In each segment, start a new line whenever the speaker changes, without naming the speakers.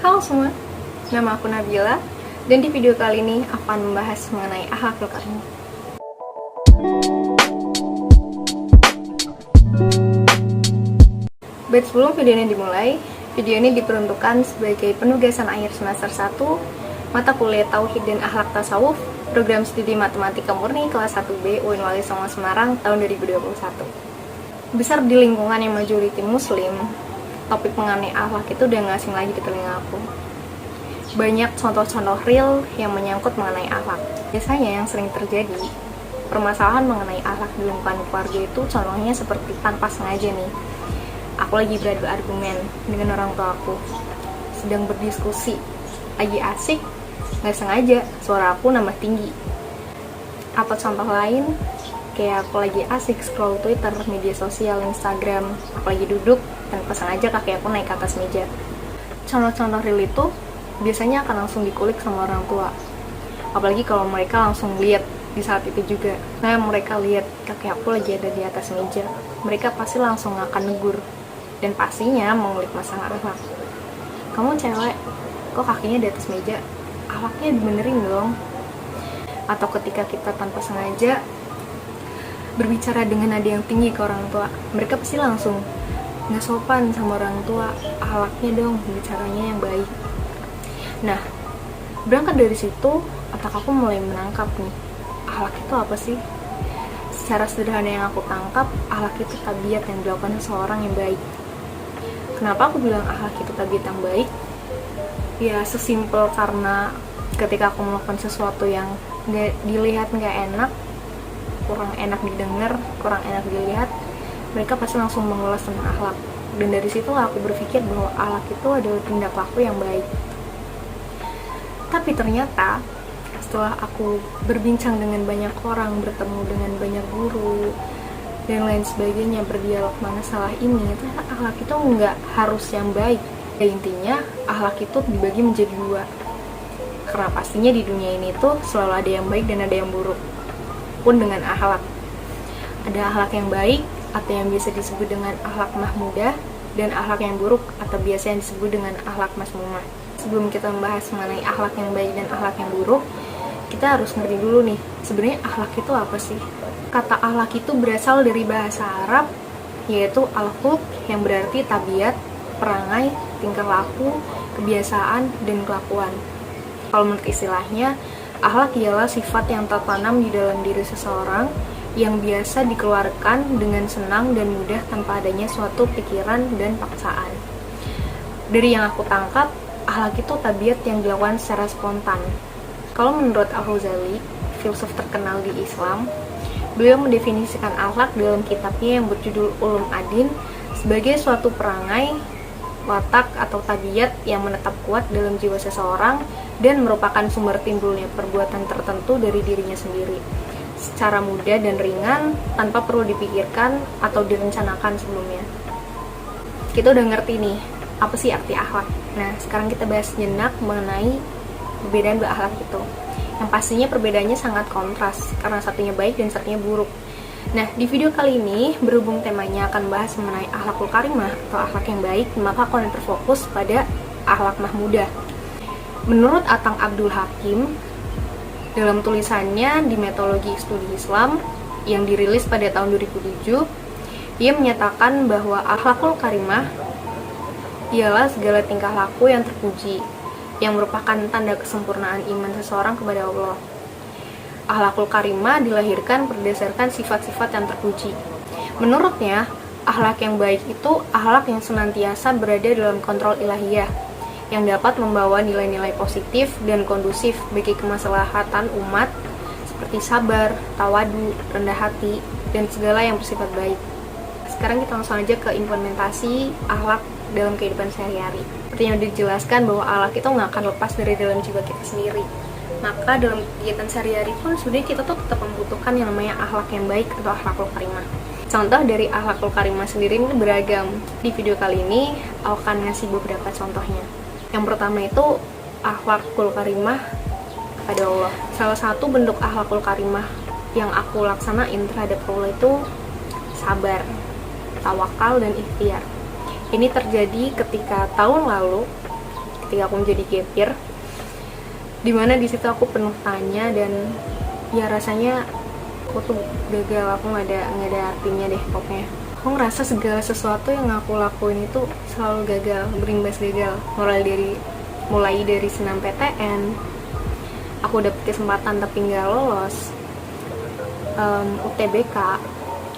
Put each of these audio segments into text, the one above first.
Halo semua, nama aku Nabila, dan di video kali ini aku akan membahas mengenai akhlakul karimah. Baik, sebelum video ini dimulai, video ini diperuntukkan sebagai penugasan akhir semester 1 mata kuliah Tauhid dan Akhlak Tasawuf, program studi Matematika Murni kelas 1B UIN Wali Songo Semarang tahun 2021. Besar di lingkungan yang majoriti muslim, topik mengenai akhlak itu udah gak asing lagi di telinga aku. Banyak contoh-contoh real yang menyangkut mengenai akhlak. Biasanya yang sering terjadi, permasalahan mengenai akhlak di lingkungan keluarga itu contohnya seperti tanpa sengaja nih. Aku lagi beradu argumen dengan orang tua aku, sedang berdiskusi, lagi asik, gak sengaja suara aku nambah tinggi. Atau contoh lain, kayak aku lagi asik scroll Twitter, media sosial, Instagram, aku lagi duduk, tanpa sengaja kaki aku naik ke atas meja. Contoh-contoh real itu biasanya akan langsung dikulik sama orang tua. Apalagi kalau mereka langsung lihat di saat itu juga. Nah, mereka lihat kaki aku lagi ada di atas meja, mereka pasti langsung akan negur. Dan pastinya mengulik masalah akhlak. Kamu cewek, kok kakinya di atas meja? Akhlaknya dibenerin dong. Atau ketika kita tanpa sengaja berbicara dengan nada yang tinggi ke orang tua, mereka pasti langsung nggak sopan sama orang tua, akhlaknya dong, bicaranya yang baik. Nah, berangkat dari situ, otak aku mulai menangkap nih, akhlak itu apa sih? Secara sederhana yang aku tangkap, akhlak itu tabiat yang dilakukan seseorang yang baik. Kenapa aku bilang akhlak itu tabiat yang baik? Ya, sesimpel karena ketika aku melakukan sesuatu yang dilihat nggak enak, kurang enak didengar, kurang enak dilihat, mereka pasti langsung mengulas tentang akhlak. Dan dari situ aku berpikir bahwa akhlak itu adalah tindak laku yang baik. Tapi ternyata setelah aku berbincang dengan banyak orang, bertemu dengan banyak guru dan lain sebagainya, berdialog masalah ini, ternyata akhlak itu nggak harus yang baik. Ya, intinya akhlak itu dibagi menjadi dua. Karena pastinya di dunia ini tuh selalu ada yang baik dan ada yang buruk. Pun dengan akhlak, ada akhlak yang baik atau yang biasa disebut dengan akhlak mahmudah, dan akhlak yang buruk atau biasa yang disebut dengan akhlak mazmumah. Sebelum kita membahas mengenai akhlak yang baik dan akhlak yang buruk, kita harus ngerti dulu nih, sebenarnya akhlak itu apa sih? Kata akhlak itu berasal dari bahasa Arab, yaitu al-khulq, yang berarti tabiat, perangai, tingkah laku, kebiasaan, dan kelakuan. Kalau menurut istilahnya, akhlak ialah sifat yang tertanam di dalam diri seseorang yang biasa dikeluarkan dengan senang dan mudah tanpa adanya suatu pikiran dan paksaan. Dari yang aku tangkap, akhlak itu tabiat yang dilakukan secara spontan. Kalau menurut Al-Ghazali, filsuf terkenal di Islam, beliau mendefinisikan akhlak dalam kitabnya yang berjudul Ulum Adin sebagai suatu perangai, watak atau tabiat yang menetap kuat dalam jiwa seseorang dan merupakan sumber timbulnya perbuatan tertentu dari dirinya sendiri, secara mudah dan ringan, tanpa perlu dipikirkan atau direncanakan sebelumnya. Kita udah ngerti nih, apa sih arti akhlak? Nah, sekarang kita bahas jenak mengenai perbedaan dua akhlak itu. Yang pastinya perbedaannya sangat kontras, karena satunya baik dan satunya buruk. Nah, di video kali ini, berhubung temanya akan bahas mengenai akhlakul karimah atau akhlak yang baik, maka aku akan terfokus pada akhlak mahmudah. Menurut Atang Abdul Hakim, dalam tulisannya di Metodologi Studi Islam yang dirilis pada tahun 2007, ia menyatakan bahwa akhlakul karimah ialah segala tingkah laku yang terpuji, yang merupakan tanda kesempurnaan iman seseorang kepada Allah. Akhlakul karimah dilahirkan berdasarkan sifat-sifat yang terpuji. Menurutnya, akhlak yang baik itu akhlak yang senantiasa berada dalam kontrol ilahiyah, yang dapat membawa nilai-nilai positif dan kondusif bagi kemaslahatan umat seperti sabar, tawadu, rendah hati, dan segala yang bersifat baik. Sekarang kita langsung aja ke implementasi akhlak dalam kehidupan sehari-hari. Seperti yang dijelaskan bahwa akhlak itu nggak akan lepas dari dalam jiwa kita sendiri. Maka dalam kegiatan sehari-hari pun sebenarnya kita tuh tetap membutuhkan yang namanya akhlak yang baik atau akhlakul karimah. Contoh dari akhlakul karimah sendiri ini beragam. Di video kali ini aku akan ngasih beberapa contohnya. Yang pertama itu akhlakul karimah kepada Allah. Salah satu bentuk akhlakul karimah yang aku laksanain terhadap Allah itu sabar, tawakal, dan ikhtiar. Ini terjadi ketika tahun lalu ketika aku menjadi gap year, dimana di situ aku penuh tanya dan ya rasanya aku tuh gagal, aku nggak ada artinya deh pokoknya. Aku ngerasa segala sesuatu yang aku lakuin itu selalu gagal, berimbas gagal. Mulai dari senam PTN, aku dapet kesempatan tapi nggak lolos, UTBK,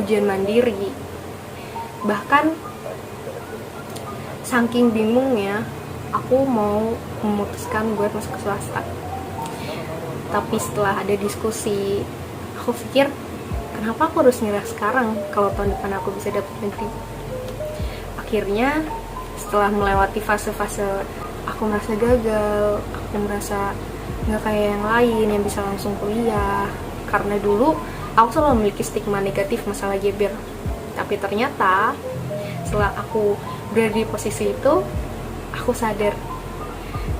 ujian mandiri, bahkan saking bingungnya aku mau memutuskan buat masuk ke swasta. Tapi setelah ada diskusi, aku pikir kenapa aku harus nyerah sekarang kalau tahun depan aku bisa dapet negeri. Akhirnya setelah melewati fase-fase aku merasa gagal, aku merasa nggak kayak yang lain yang bisa langsung kuliah, karena dulu aku selalu memiliki stigma negatif masalah gap year. Tapi ternyata setelah aku berada di posisi itu, aku sadar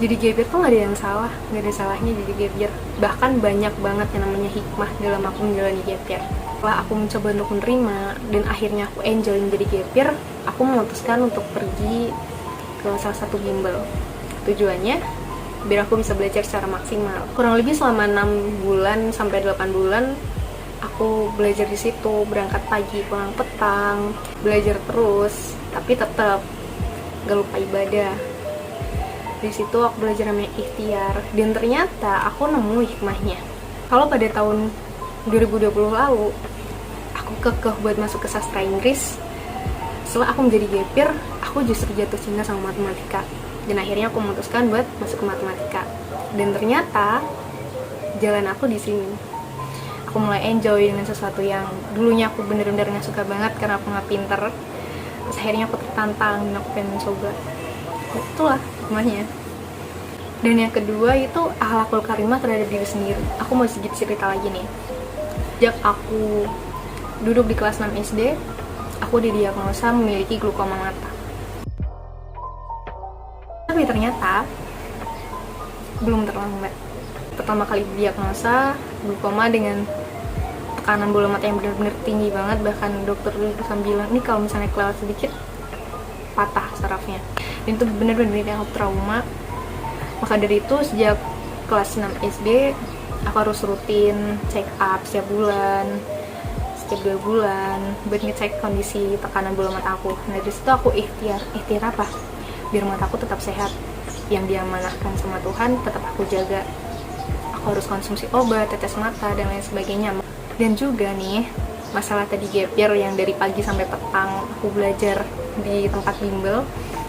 jadi gap year tuh nggak ada yang salah, nggak ada salahnya jadi gap year. Bahkan banyak banget yang namanya hikmah dalam aku menjalani gap year. Setelah aku mencoba untuk menerima dan akhirnya aku enjoy menjadi gap year, aku memutuskan untuk pergi ke salah satu bimbel. Tujuannya biar aku bisa belajar secara maksimal. Kurang lebih selama 6 bulan sampai 8 bulan aku belajar di situ, berangkat pagi pulang petang, belajar terus, tapi tetap gak lupa ibadah. Di situ aku belajar namanya ikhtiar, dan ternyata aku nemu hikmahnya. Kalau pada tahun 2020 lalu aku kekeh buat masuk ke sastra Inggris, setelah aku menjadi gap year, aku justru jatuh cinta sama matematika, dan akhirnya aku memutuskan buat masuk ke matematika. Dan ternyata jalan aku di sini. Aku mulai enjoy dengan sesuatu yang dulunya aku bener-bener gak suka banget karena aku gak pinter. Terus akhirnya aku tertantang dan aku pengen mencoba. Itulah hikmahnya. Dan yang kedua itu akhlakul karimah terhadap diri sendiri. Aku mau sedikit cerita lagi nih. Sejak aku duduk di kelas 6 SD, aku didiagnosa memiliki glaukoma mata. Tapi ternyata belum terlambat. Pertama kali didiagnosa glaukoma dengan tekanan bola mata yang benar-benar tinggi banget, bahkan dokter dulu bilang ini kalau misalnya kelewat sedikit patah sarafnya. Dan itu benar-benar yang aku trauma. Maka dari itu sejak kelas 6 SD aku harus rutin check up setiap bulan, setiap 2 bulan buat ngecek kondisi tekanan bola mata aku. Nah dari situ aku ikhtiar apa? Biar mataku tetap sehat, yang diamanahkan sama Tuhan tetap aku jaga. Aku harus konsumsi obat, tetes mata, dan lain sebagainya. Dan juga nih masalah tadi gap year yang dari pagi sampai petang aku belajar di tempat bimbel,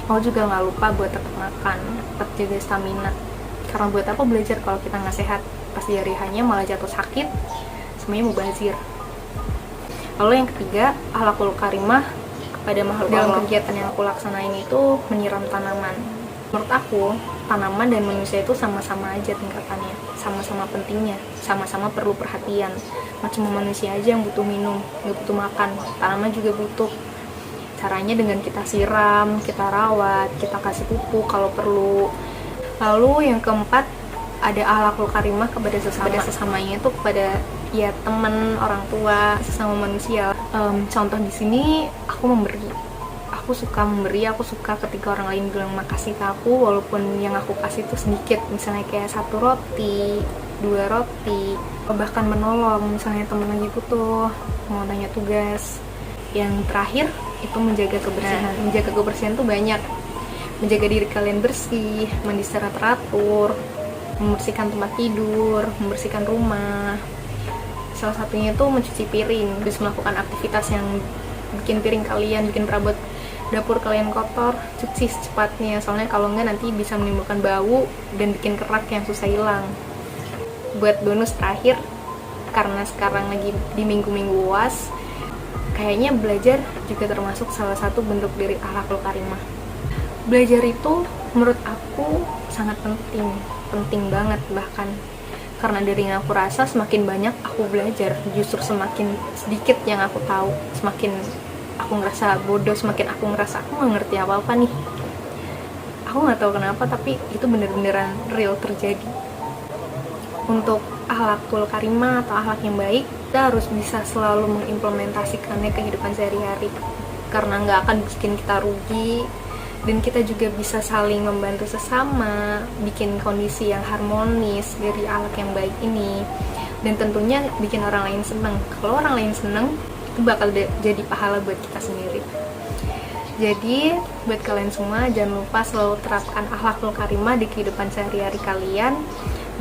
aku juga nggak lupa buat tetap makan, tetap jaga stamina. Karena buat apa belajar kalau kita nggak sehat? Pas di hari hanya malah jatuh sakit, semuanya mubazir. Lalu yang ketiga, akhlakul karimah kepada makhluk Allah. Dalam kegiatan yang aku laksanain itu menyiram tanaman. Menurut aku, tanaman dan manusia itu sama-sama aja tingkatannya, sama-sama pentingnya, sama-sama perlu perhatian. Cuma manusia aja yang butuh minum, nggak butuh makan. Tanaman juga butuh. Caranya dengan kita siram, kita rawat, kita kasih pupuk kalau perlu. Lalu yang keempat, ada akhlakul karimah kepada sesamanya itu kepada ya teman, orang tua, sesama manusia. Contoh di sini aku memberi. Aku suka memberi, aku suka ketika orang lain bilang makasih ke aku walaupun yang aku kasih itu sedikit, misalnya kayak 1 roti, 2 roti, bahkan menolong misalnya teman lagi butuh, mau tanya tugas. Yang terakhir itu menjaga kebersihan. Menjaga kebersihan tuh banyak. Menjaga diri kalian bersih, mandi secara teratur, membersihkan tempat tidur, membersihkan rumah. Salah satunya itu mencuci piring, bisa melakukan aktivitas yang bikin piring kalian, bikin perabot dapur kalian kotor, cuci secepatnya, soalnya kalau enggak nanti bisa menimbulkan bau dan bikin kerak yang susah hilang. Buat bonus terakhir, karena sekarang lagi di minggu-minggu UAS, kayaknya belajar juga termasuk salah satu bentuk dari akhlakul karimah. Belajar itu menurut aku sangat penting banget bahkan. Karena dari yang aku rasa semakin banyak aku belajar, justru semakin sedikit yang aku tahu. Semakin aku ngerasa bodoh, semakin aku ngerasa aku nggak ngerti apa-apa nih. Aku nggak tahu kenapa, tapi itu bener-beneran real terjadi. Untuk akhlakul karimah atau akhlak yang baik, kita harus bisa selalu mengimplementasikannya ke kehidupan sehari-hari. Karena nggak akan bikin kita rugi, dan kita juga bisa saling membantu sesama, bikin kondisi yang harmonis dari akhlak yang baik ini, dan tentunya bikin orang lain seneng. Kalau orang lain seneng, itu bakal jadi pahala buat kita sendiri. Jadi buat kalian semua, jangan lupa selalu terapkan akhlakul karimah di kehidupan sehari-hari kalian,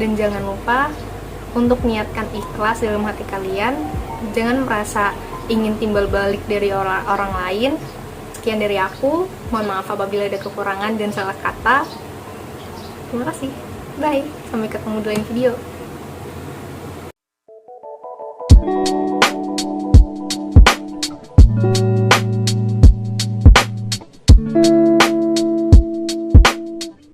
dan jangan lupa untuk niatkan ikhlas dalam hati kalian. Jangan merasa ingin timbal balik dari orang lain. Sekian dari aku, mohon maaf apabila ada kekurangan dan salah kata. Terima kasih, bye, sampai ketemu di lain video.